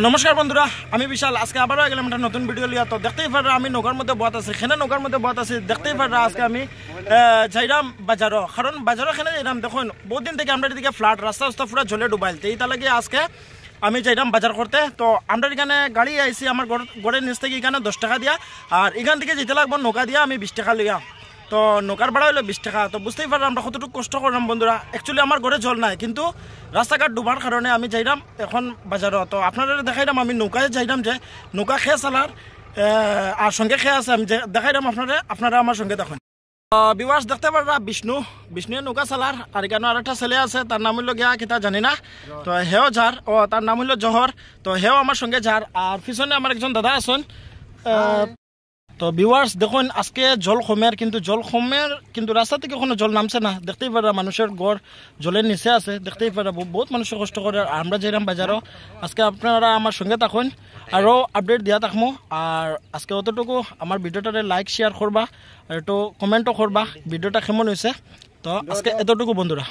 নমস্কার বন্ধুরা, আমি বিশাল। আজকে আবারও গেলাম একটা নতুন ভিডিও লিয়া। তো দেখতেই পারা আমি নৌকার মধ্যে বত আছি, এখানে নৌকার মধ্যে বত আছি। দেখতেই পারা আজকে আমি যাইরাম বাজারও, কারণ বাজারও এখানে যাইরাম। দেখুন বহুত দিন থেকে আমরা এদিকে ফ্লাট রাস্তা রাস্তা পুরো জলে ডুবাইল, তো এইটা লাগে আজকে আমি যাইরাম বাজার করতে। তো আমরা এখানে গাড়ি আইসি আমার ঘরের নিচ থেকে এখানে 10 টাকা দিয়া, আর এখান থেকে যেতে লাগবো নৌকা দিয়া আমি 20 টাকা লইয়া। তো নৌকার ভাড়া হলো 20 টাকা। তো বুঝতেই পারলাম আমরা কতটুকু কষ্ট করলাম বন্ধুরা। অ্যাকচুয়ালি আমার ঘরে জল নাই, কিন্তু রাস্তাঘাট ডুবার কারণে আমি যাইলাম এখন বাজারও। তো আপনারা দেখাইলাম আমি নৌকায় যাইলাম, যে নৌকা খেয়ে চালার আর সঙ্গে খেয়ে আছে, আমি দেখাইলাম আপনারা আমার সঙ্গে দেখুন। বিবাস দেখতে পারা বিষ্ণু নৌকা চালার, আর এখানে আরেকটা ছেলে আছে, তার নাম হইল গিয়া কিতা জানি না। তো হেও যার, তার নাম হইল জহর। তো হেও আমার সঙ্গে যার, আর পিছনে আমার একজন দাদা আছেন। তো ভিউয়ার্স দেখুন আজকে জল কমের, কিন্তু রাস্তা থেকে কোনো জল নামছে না। দেখতেই পারা মানুষের ঘর জলের নিচে আছে, দেখতেই পারা বহুত মানুষের কষ্ট করে। আমরা যাইলাম বাজারও। আজকে আপনারা আমার সঙ্গে থাকুন, আরও আপডেট দিয়া থাকবো। আর আজকে অতটুকু আমার ভিডিওটারে লাইক শেয়ার করবা, আর একটু কমেন্টও করবা ভিডিওটা কেমন হয়েছে। তো আজকে এতটুকু বন্ধুরা।